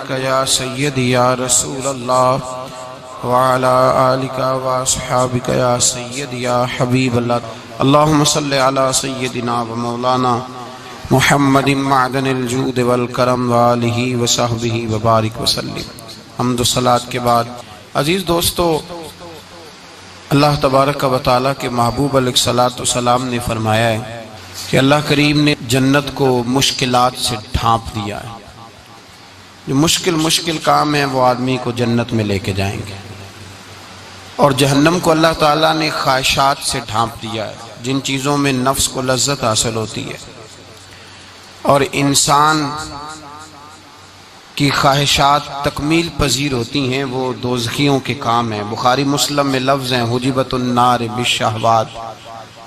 سلامک یا سیدی یا رسول اللہ وعلا آلک واصحابک یا سیدی یا حبیب اللہ اللہم صلی علی سیدنا و مولانا محمد معدن الجود والکرم وآلہ وصحبہ وبارک وسلم۔ حمد و صلاۃ کے بعد عزیز دوستو، اللہ تبارک و تعالیٰ کے محبوب علیہ الصلوۃ والسلام نے فرمایا ہے کہ اللہ کریم نے جنت کو مشکلات سے ڈھانپ دیا ہے۔ جو مشکل کام ہیں وہ آدمی کو جنت میں لے کے جائیں گے، اور جہنم کو اللہ تعالیٰ نے خواہشات سے ڈھانپ دیا ہے، جن چیزوں میں نفس کو لذت حاصل ہوتی ہے اور انسان کی خواہشات تکمیل پذیر ہوتی ہیں، وہ دوزخیوں کے کام ہیں۔ بخاری مسلم میں لفظ ہیں حجبت النار بالشہوات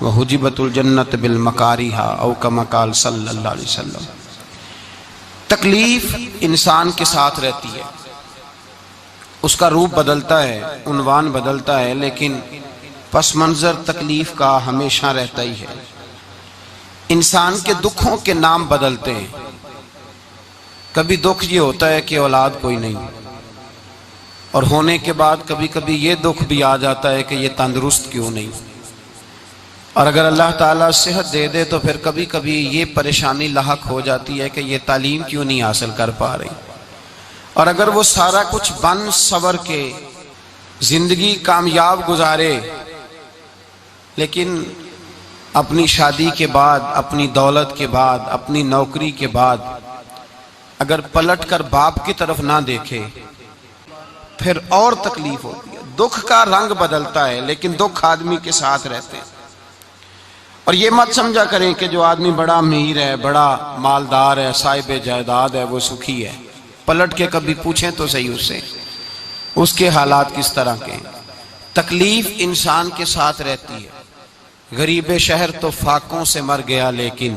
وحجبت الجنت بالمکارہ، او کما قال صلی اللہ علیہ وسلم۔ تکلیف انسان کے ساتھ رہتی ہے، اس کا روپ بدلتا ہے، عنوان بدلتا ہے، لیکن پس منظر تکلیف کا ہمیشہ رہتا ہی ہے۔ انسان کے دکھوں کے نام بدلتے ہیں۔ کبھی دکھ یہ ہوتا ہے کہ اولاد کوئی نہیں، اور ہونے کے بعد کبھی کبھی یہ دکھ بھی آ جاتا ہے کہ یہ تندرست کیوں نہیں، اور اگر اللہ تعالیٰ صحت دے دے تو پھر کبھی کبھی یہ پریشانی لاحق ہو جاتی ہے کہ یہ تعلیم کیوں نہیں حاصل کر پا رہی، اور اگر وہ سارا کچھ بن سور کے زندگی کامیاب گزارے، لیکن اپنی شادی کے بعد، اپنی دولت کے بعد، اپنی نوکری کے بعد اگر پلٹ کر باپ کی طرف نہ دیکھے، پھر اور تکلیف ہوتی ہے۔ دکھ کا رنگ بدلتا ہے، لیکن دکھ آدمی کے ساتھ رہتے ہیں۔ اور یہ مت سمجھا کریں کہ جو آدمی بڑا امیر ہے، بڑا مالدار ہے، صاحب جائیداد ہے، وہ سکھی ہے۔ پلٹ کے کبھی پوچھیں تو صحیح اس سے، اس کے حالات کس طرح کے ہیں۔ تکلیف انسان کے ساتھ رہتی ہے۔ غریب شہر تو فاقوں سے مر گیا، لیکن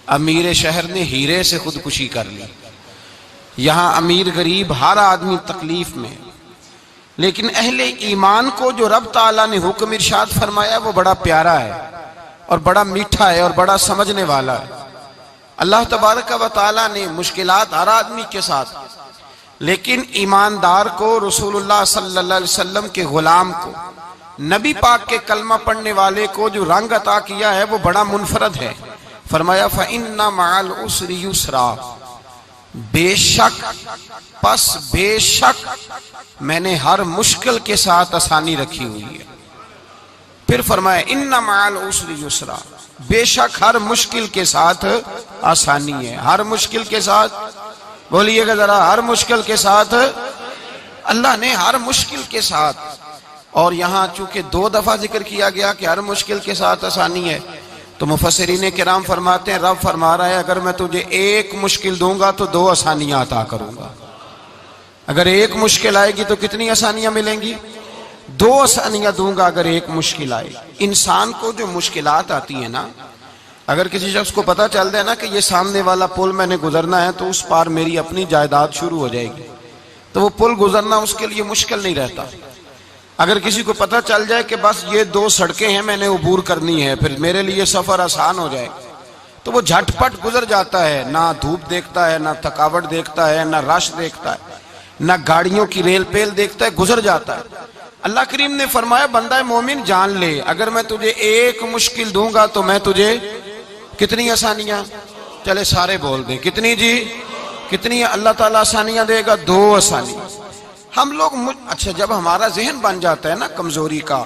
امیر شہر نے ہیرے سے خودکشی کر لی۔ یہاں امیر غریب ہر آدمی تکلیف میں، لیکن اہل ایمان کو جو رب تعالیٰ نے حکم ارشاد فرمایا وہ بڑا پیارا ہے اور بڑا میٹھا ہے اور بڑا سمجھنے والا ہے۔ اللہ تبارک و تعالیٰ نے مشکلات ہر آدمی کے ساتھ، لیکن ایماندار کو، رسول اللہ صلی اللہ علیہ وسلم کے غلام کو، نبی پاک کے کلمہ پڑھنے والے کو جو رنگ عطا کیا ہے وہ بڑا منفرد ہے۔ فرمایا فَإِنَّ مَعَ الْعُسْرِ يُسْرًا، بے شک میں نے ہر مشکل کے ساتھ آسانی رکھی ہوئی ہے۔ پھر فرمایا اِنَّ مَعَ الْعُسْرِ يُسْرًا، بے شک ہر مشکل کے ساتھ آسانی ہے۔ ہر مشکل کے ساتھ، بولیے گا ذرا، ہر مشکل کے ساتھ، اللہ نے ہر مشکل کے ساتھ۔ اور یہاں چونکہ 2 دفعہ ذکر کیا گیا کہ ہر مشکل کے ساتھ آسانی ہے، تو مفسرین کرام فرماتے ہیں رب فرما رہا ہے اگر میں تجھے 1 مشکل دوں گا تو 2 آسانیاں عطا کروں گا۔ اگر 1 مشکل آئے گی تو کتنی آسانیاں ملیں گی؟ 2 آسانیاں دوں گا اگر 1 مشکل آئے۔ انسان کو جو مشکلات آتی ہیں نا، اگر کسی شخص کو پتہ چل جائے نا کہ یہ سامنے والا پل میں نے گزرنا ہے تو اس پار میری اپنی جائیداد شروع ہو جائے گی، تو وہ پل گزرنا اس کے لیے مشکل نہیں رہتا۔ اگر کسی کو پتہ چل جائے کہ بس یہ 2 سڑکیں ہیں میں نے عبور کرنی ہے، پھر میرے لیے سفر آسان ہو جائے، تو وہ جھٹ پٹ گزر جاتا ہے، نہ دھوپ دیکھتا ہے، نہ تھکاوٹ دیکھتا ہے، نہ رش دیکھتا ہے، نہ گاڑیوں کی ریل پیل دیکھتا ہے، گزر جاتا ہے۔ اللہ کریم نے فرمایا بندہ مومن جان لے اگر میں تجھے 1 مشکل دوں گا تو میں تجھے کتنی آسانیاں، چلے سارے بول دیں کتنی جی، کتنی اللہ تعالیٰ آسانیاں دے گا؟ 2 آسانیاں۔ ہم لوگ اچھا جب ہمارا ذہن بن جاتا ہے نا کمزوری کا،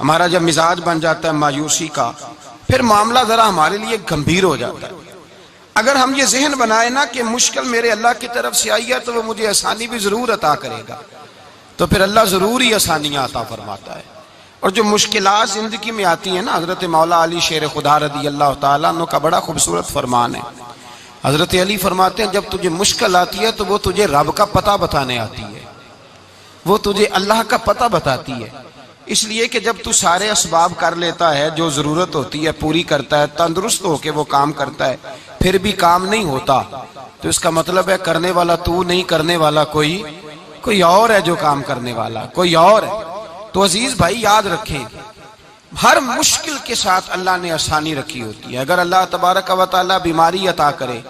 ہمارا جب مزاج بن جاتا ہے مایوسی کا، پھر معاملہ ذرا ہمارے لیے گمبھیر ہو جاتا ہے۔ اگر ہم یہ ذہن بنائے نا کہ مشکل میرے اللہ کی طرف سے آئی ہے تو وہ مجھے آسانی بھی ضرور عطا کرے گا، تو پھر اللہ ضرور ہی آسانیاں عطا فرماتا ہے۔ اور جو مشکلات زندگی میں آتی ہیں نا، حضرت مولا علی شیر خدا رضی اللہ تعالیٰ عنہ کا بڑا خوبصورت فرمان ہے۔ حضرت علی فرماتے ہیں جب تجھے مشکل آتی ہے تو وہ تجھے رب کا پتہ بتانے آتی ہے، وہ تجھے اللہ کا پتہ بتاتی ہے۔ اس لیے کہ جب تو سارے اسباب کر لیتا ہے، جو ضرورت ہوتی ہے پوری کرتا ہے، تندرست ہو کے وہ کام کرتا ہے، پھر بھی کام نہیں ہوتا، تو اس کا مطلب ہے کرنے والا تو نہیں، کرنے والا کوئی اور ہے جو کام کرنے والا، کوئی اور ہے۔ تو عزیز بھائی یاد رکھیں، ہر مشکل کے ساتھ اللہ نے آسانی رکھی ہوتی ہے۔ اگر اللہ تبارک و تعالیٰ بیماری عطا کرے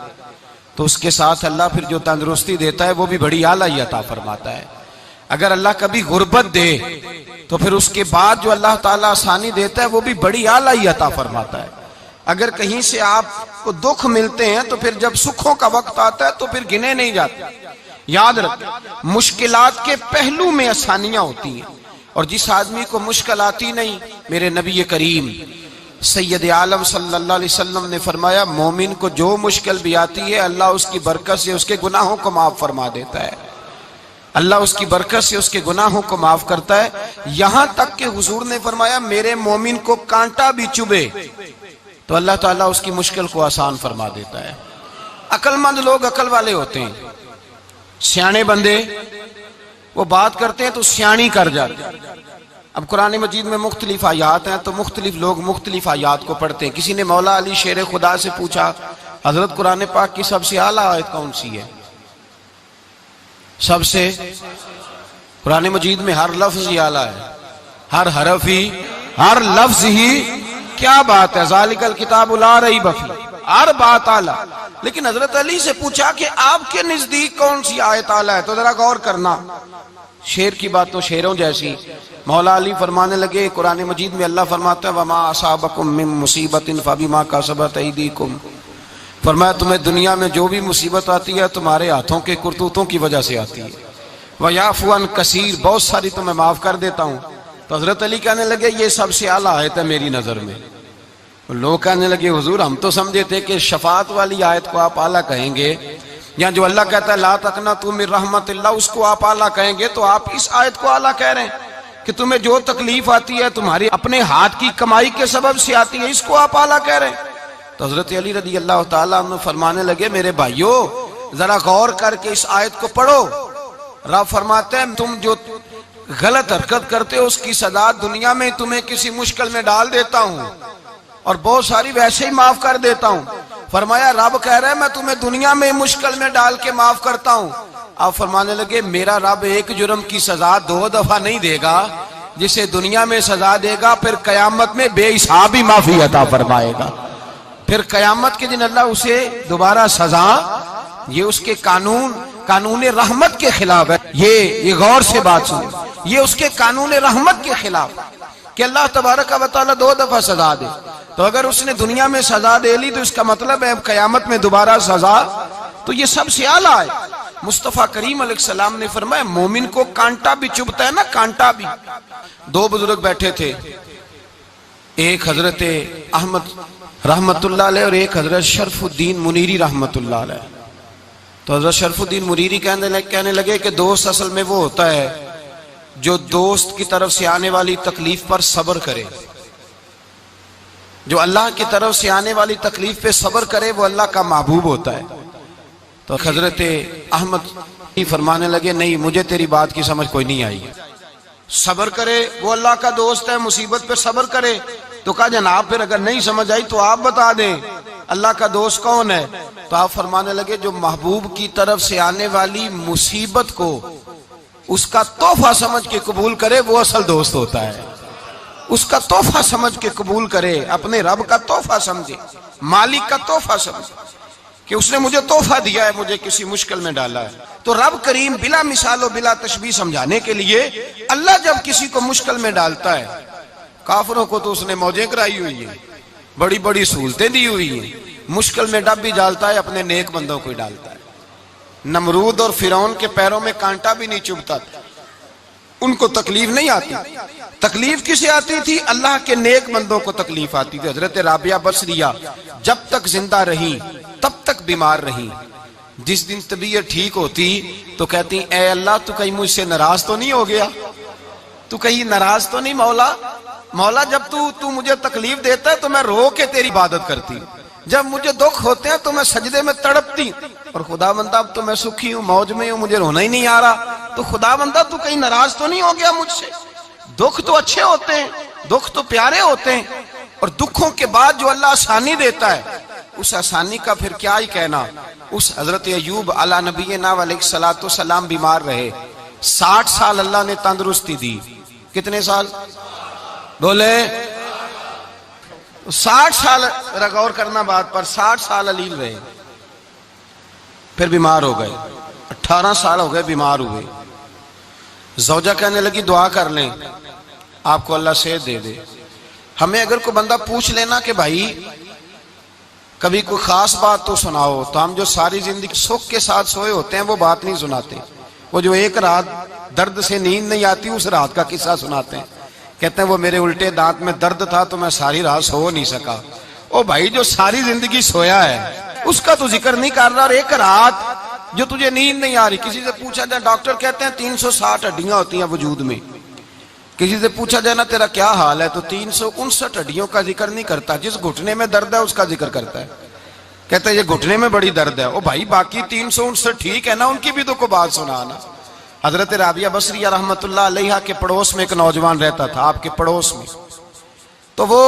تو اس کے ساتھ اللہ پھر جو تندرستی دیتا ہے وہ بھی بڑی اعلیٰ ہی عطا فرماتا ہے. اگر اللہ کبھی غربت دے تو پھر اس کے بعد جو اللہ تعالیٰ آسانی دیتا ہے وہ بھی بڑی اعلیٰ ہی عطا فرماتا ہے. اگر کہیں سے آپ کو دکھ ملتے ہیں تو پھر جب سکھوں کا وقت آتا ہے تو پھر گنے نہیں جاتے. یاد رکھیں مشکلات کے پہلو میں آسانیاں ہوتی ہیں، اور جس آدمی کو مشکل آتی نہیں، میرے نبی کریم سید عالم صلی اللہ علیہ وسلم نے فرمایا مومن کو جو مشکل بھی آتی ہے اللہ اس کی برکت سے اس کے گناہوں کو معاف فرما دیتا ہے. اللہ اس کی برکت سے اس کے گناہوں کو معاف کرتا ہے. یہاں تک کہ حضور نے فرمایا میرے مومن کو کانٹا بھی چبھے تو اللہ تعالیٰ اس کی مشکل کو آسان فرما دیتا ہے. عقل مند لوگ عقل والے ہوتے ہیں، سیانے بندے وہ بات کرتے ہیں تو سیانی کر جاتے ہیں. اب قرآن مجید میں مختلف آیات ہیں تو مختلف لوگ مختلف آیات کو پڑھتے ہیں. کسی نے مولا علی شیر خدا سے پوچھا حضرت قرآن پاک کی سب سے اعلیٰ آیت کون سی ہے؟ سب سے قرآن مجید میں ہر لفظ ہی اعلیٰ ہے، ہر حرف ہی، ہر لفظ ہی. کیا بات ہے، ذالک الکتاب لا ریب فیہ، ہر بات اعلیٰ. لیکن حضرت علی سے پوچھا کہ آپ کے نزدیک کون سی آیت اعلیٰ ہے؟ تو ذرا غور کرنا، شیر کی بات تو شیروں جیسی. مولا علی فرمانے لگے قرآن مجید میں اللہ فرماتا ہے وما اصابکم من مصیبت فبما کسبت ایدیکم، فرمایا تمہیں دنیا میں جو بھی مصیبت آتی ہے تمہارے ہاتھوں کے کرتوتوں کی وجہ سے آتی ہے. ویعفو عن کثیر، بہت ساری تو میں معاف کر دیتا ہوں. تو حضرت علی کہنے لگے یہ سب سے اعلیٰ آیت ہے میری نظر میں. لوگ کہنے لگے حضور ہم تو سمجھے تھے کہ شفاعت والی آیت کو آپ اعلیٰ کہیں گے، یا جو اللہ کہتا ہے لا تقنطوا من رحمت اللہ اس کو آپ اعلیٰ کہیں گے، تو آپ اس آیت کو اعلیٰ کہہ رہے ہیں کہ تمہیں جو تکلیف آتی ہے تمہاری اپنے ہاتھ کی کمائی کے سبب سے آتی ہے، اس کو آپ اعلیٰ کہہ رہے ہیں. تو حضرت علی رضی اللہ تعالیٰ عنہ فرمانے لگے میرے بھائیو ذرا غور کر کے اس آیت کو پڑھو. رب فرماتے ہیں تم جو غلط حرکت کرتے ہو اس کی سزا دنیا میں تمہیں کسی مشکل میں ڈال دیتا ہوں اور بہت ساری ویسے ہی معاف کر دیتا ہوں. فرمایا رب کہہ رہے ہیں میں تمہیں دنیا میں مشکل میں ڈال کے معاف کرتا ہوں. آپ فرمانے لگے میرا رب ایک جرم کی سزا 2 دفعہ نہیں دے گا، جسے دنیا میں سزا دے گا پھر قیامت میں بے حساب ہی معافی عطا فرمائے گا. پھر قیامت کے دن اللہ اسے دوبارہ سزا، یہ اس کے قانون رحمت کے خلاف ہے. یہ غور سے بات سنیں، یہ اس کے قانون رحمت کے خلاف کہ اللہ تبارک و تعالیٰ 2 دفعہ سزا دے. تو اگر اس نے دنیا میں سزا دے لی تو اس کا مطلب ہے قیامت میں دوبارہ سزا. تو یہ سب سے اعلیٰ ہے. مصطفیٰ کریم علیہ السلام نے فرمایا مومن کو کانٹا بھی چبھتا ہے نا، کانٹا بھی. 2 بزرگ بیٹھے تھے، ایک حضرت احمد رحمت اللہ علیہ اور ایک حضرت شرف الدین منیری رحمت اللہ علیہ. تو حضرت شرف الدین منیری کہنے لگے کہ دوست اصل میں وہ ہوتا ہے جو دوست کی طرف سے آنے والی تکلیف پر صبر کرے. جو اللہ کی طرف سے آنے والی تکلیف پہ صبر کرے وہ اللہ کا محبوب ہوتا ہے. تو حضرت احمد فرمانے لگے نہیں مجھے تیری بات کی سمجھ کوئی نہیں آئی. صبر کرے وہ اللہ کا دوست ہے، مصیبت پہ صبر کرے. تو کہا جناب پھر اگر نہیں سمجھ آئی تو آپ بتا دیں اللہ کا دوست کون ہے. تو آپ فرمانے لگے جو محبوب کی طرف سے آنے والی مصیبت کو اس کا تحفہ سمجھ کے قبول کرے وہ اصل دوست ہوتا ہے. اس کا تحفہ سمجھ کے قبول کرے، اپنے رب کا تحفہ سمجھے، مالک کا تحفہ سمجھے کہ اس نے مجھے تحفہ دیا ہے، مجھے کسی مشکل میں ڈالا ہے. تو رب کریم بلا مثال و بلا تشبیہ سمجھانے کے لیے اللہ جب کسی کو مشکل میں ڈالتا ہے، کافروں کو تو اس نے موجیں کرائی ہوئی ہیں، بڑی بڑی سہولتیں دی ہوئی ہیں، مشکل میں ڈب بھی ڈالتا ہے، اپنے نیک بندوں کو ہی ڈالتا ہے. نمرود اور فرعون کے پیروں میں کانٹا بھی نہیں چبھتا تھا، ان کو تکلیف نہیں آتی. تکلیف کسے آتی تھی؟ اللہ کے نیک بندوں کو تکلیف آتی تھی. حضرت رابعہ بصریہ جب تک زندہ رہی تب تک بیمار رہی. جس دن طبیعت ٹھیک ہوتی تو کہتی اے اللہ تو کہیں مجھ سے ناراض تو نہیں ہو گیا، تو کہیں ناراض تو نہیں مولا جب تو مجھے تکلیف دیتا ہے تو میں رو کے تیری عبادت کرتی ہوں، جب مجھے دکھ ہوتے ہیں تو میں سجدے میں تڑپتی ہوں، اور خدا بندہ اب تو میں سکھی ہوں، موج میں ہوں، مجھے رونا ہی نہیں آ رہا. تو خدا بندہ تو کہیں ناراض تو نہیں ہو گیا مجھ سے؟ دکھ تو اچھے ہوتے ہیں، دکھ تو پیارے ہوتے ہیں، اور دکھوں کے بعد جو اللہ آسانی دیتا ہے اس آسانی کا پھر کیا ہی کہنا. اس حضرت ایوب علی نبینا علیہ الصلوۃ والسلام بیمار رہے، 60 سال اللہ نے تندرستی دی. کتنے سال بولے؟ 60 سال. غور کرنا بات پر، 60 سال علیل رہے. پھر بیمار ہو گئے، 18 سال ہو گئے بیمار ہوئے۔ زوجہ کہنے لگی دعا کر لیں آپ کو اللہ صحت دے دے۔ ہمیں اگر کوئی بندہ پوچھ لینا کہ بھائی کبھی کوئی خاص بات تو سناؤ، تو ہم جو ساری زندگی سکھ کے ساتھ سوئے ہوتے ہیں وہ بات نہیں سناتے، وہ جو ایک رات درد سے نیند نہیں آتی اس رات کا قصہ سناتے ہیں، کہتے ہیں وہ میرے الٹے دانت میں درد تھا تو میں ساری رات سو نہیں سکا۔ او بھائی جو ساری زندگی سویا ہے اس کا تو ذکر نہیں کر رہا، اور ایک رات جو تجھے نیند نہیں آ رہی۔ کسی سے پوچھا جائے، ڈاکٹر کہتے ہیں 360 ہڈیاں ہوتی ہیں وجود میں، کسی سے پوچھا جائے نا تیرا کیا حال ہے تو 359 ہڈیوں کا ذکر نہیں کرتا، جس گھٹنے میں درد ہے اس کا ذکر کرتا ہے، کہتا ہے یہ گھٹنے میں بڑی درد ہے۔ او بھائی باقی 359 ٹھیک ہے نا، ان کی بھی تو کوئی بات سنانا۔ حضرت رابعہ بصریہ رحمت اللہ علیہا کے پڑوس میں ایک نوجوان رہتا تھا، آپ کے پڑوس میں، تو وہ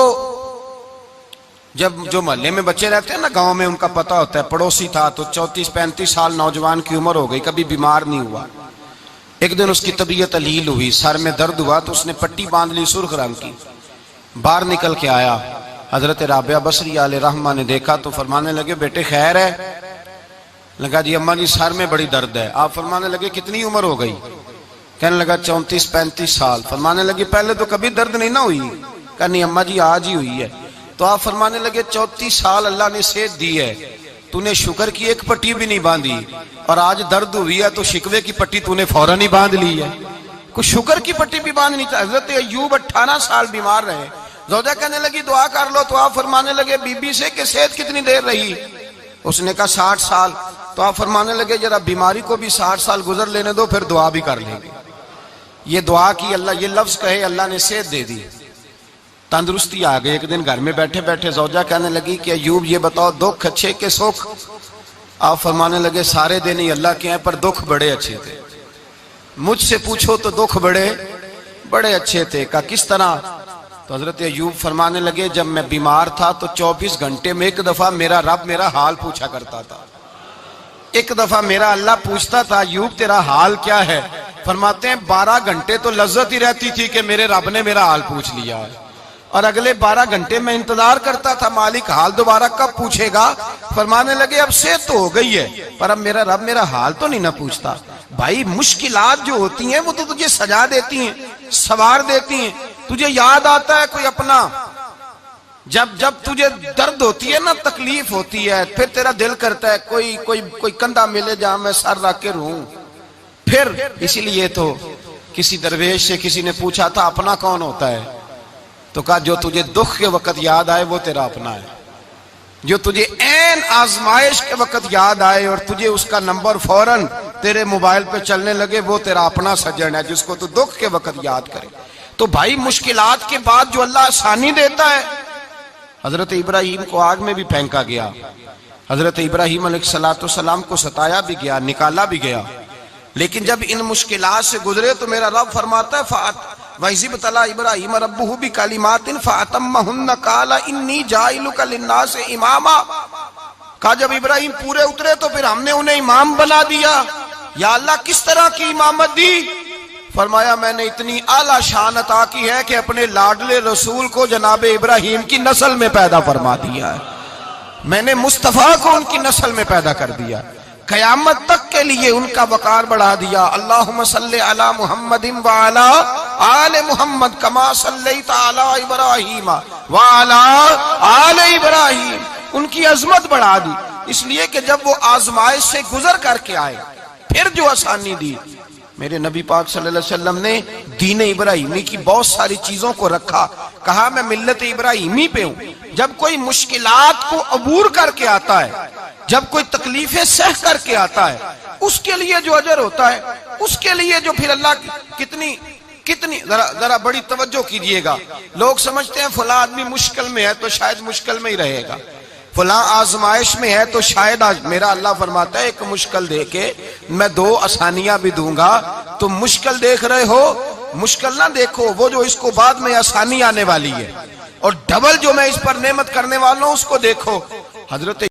جب جو محلے میں بچے رہتے ہیں نا گاؤں میں ان کا پتہ ہوتا ہے، پڑوسی تھا تو 34-35 سال نوجوان کی عمر ہو گئی، کبھی بیمار نہیں ہوا۔ ایک دن اس کی طبیعت علیل ہوئی، سر میں درد ہوا تو اس نے پٹی باندھ لی سرخ رنگ کی، باہر نکل کے آیا، حضرت رابعہ بصریہ علیہ رحمہ نے دیکھا تو فرمانے لگے بیٹے خیر ہے؟ لگا جی اماں جی سر میں بڑی درد ہے۔ آپ فرمانے لگے کتنی عمر ہو گئی؟ کہنے لگا 34-35 سال۔ فرمانے لگے پہلے تو کبھی درد نہیں نہ ہوئی؟ کہا نہیں اماں جی آج ہی ہوئی ہے۔ تو آپ فرمانے لگے 34 سال اللہ نے صحت دی ہے، تو نے شکر کی ایک پٹی بھی نہیں باندھی، اور آج درد ہوئی ہے تو شکوے کی پٹی تو نے فوراً ہی باندھ لی ہے، کوئی شکر کی پٹی بھی باندھنی چاہیے۔ حضرت ایوب 18 سال بیمار رہے، زوجہ کہنے لگی دعا کر لو، تو آپ فرمانے لگے بی بی سے کہ صحت کتنی دیر رہی؟ اس نے کہا 60 سال۔ تو آپ فرمانے لگے ذرا بیماری کو بھی 60 سال گزر لینے دو پھر دعا بھی کر لیں گے۔ یہ دعا کی اللہ، یہ لفظ کہے اللہ نے صحت دے دی، تندرستی آ گئی۔ ایک دن گھر میں بیٹھے بیٹھے زوجہ کہنے لگی کہ ایوب یہ بتاؤ دکھ اچھے کہ سکھ؟ آپ فرمانے لگے سارے دن ہی اللہ کے ہیں پر دکھ بڑے اچھے تھے، مجھ سے پوچھو تو دکھ بڑے اچھے تھے۔ کہا کس طرح؟ تو حضرت ایوب فرمانے لگے جب میں بیمار تھا تو 24 گھنٹے میں ایک دفعہ میرا رب میرا حال پوچھا کرتا تھا، ایک دفعہ میرا اللہ پوچھتا تھا ایوب تیرا حال کیا ہے؟ فرماتے ہیں 12 گھنٹے تو لذت ہی رہتی تھی کہ میرے رب نے میرا حال پوچھ لیا ہے، اور اگلے 12 گھنٹے میں انتظار کرتا تھا مالک حال دوبارہ کب پوچھے گا۔ فرمانے لگے اب صحت تو ہو گئی ہے پر اب میرا رب میرا حال تو نہیں نہ پوچھتا۔ بھائی مشکلات جو ہوتی ہیں وہ تو تجھے سجا دیتی ہیں، سوار دیتی ہیں، تجھے یاد آتا ہے کوئی اپنا، جب تجھے درد ہوتی ہے نا تکلیف ہوتی ہے پھر تیرا دل کرتا ہے کوئی کندھا ملے جہاں میں سر رکھ کے رہوں۔ پھر اسی لیے تو کسی درویش سے کسی نے پوچھا تھا اپنا کون ہوتا ہے؟ تو کہا جو تجھے دکھ کے وقت یاد آئے وہ تیرا اپنا ہے، جو تجھے عین آزمائش کے وقت یاد آئے اور تجھے اس کا نمبر فوراً تیرے موبائل پہ چلنے لگے وہ تیرا اپنا سجن ہے جس کو تو دکھ کے وقت یاد کرے۔ تو بھائی مشکلات کے بعد جو اللہ آسانی دیتا ہے، حضرت ابراہیم کو آگ میں بھی پھینکا گیا، حضرت ابراہیم علیہ السلام کو ستایا بھی گیا، نکالا بھی گیا، لیکن جب ان مشکلات سے گزرے تو میرا رب فرماتا ہے وَإِذِ ابْتَلَىٰ إِبْرَاهِيمَ رَبُّهُ بِكَلِمَاتٍ فَأَتَمَّهُنَّ قَالَ إِنِّي جَاعِلُكَ لِلنَّاسِ إِمَامًا۔ کہا جب ابراہیم پورے اترے تو پھر ہم نے انہیں امام بنا دیا۔ یا اللہ کس طرح کی امامت دی؟ فرمایا میں نے اتنی اعلیٰ شان عطا کی ہے کہ اپنے لاڈلے رسول کو جناب ابراہیم کی نسل میں پیدا فرما دیا ہے، میں نے مصطفیٰ کو ان کی نسل میں پیدا کر دیا، قیامت تک کے لیے ان کا وقار بڑھا دیا۔ اللہم صلی علی محمد وعلی آل محمد کما صلیت علی ابراہیم وعلی آل ابراہیم، ان کی عظمت بڑھا دی، اس لیے کہ جب وہ آزمائش سے گزر کر کے آئے پھر جو آسانی دی۔ میرے نبی پاک صلی اللہ علیہ وسلم نے دین ابراہیمی کی بہت ساری چیزوں کو رکھا، کہا میں ملت ابراہیمی پہ ہوں۔ جب کوئی مشکلات کو عبور کر کے آتا ہے، جب کوئی تکلیفیں سہ کر کے آتا ہے، اس کے لیے جو اجر ہوتا ہے، اس کے لیے جو پھر اللہ کتنی ذرا بڑی توجہ کیجئے گا۔ لوگ سمجھتے ہیں فلاں آدمی مشکل میں ہے تو شاید مشکل میں ہی رہے گا، فلاں آزمائش میں ہے تو شاید میرا اللہ فرماتا ہے ایک مشکل دے کے میں 2 آسانیاں بھی دوں گا۔ تم مشکل دیکھ رہے ہو، مشکل نہ دیکھو، وہ جو اس کو بعد میں آسانی آنے والی ہے، اور ڈبل جو میں اس پر نعمت کرنے والا ہوں اس کو دیکھو۔ حضرت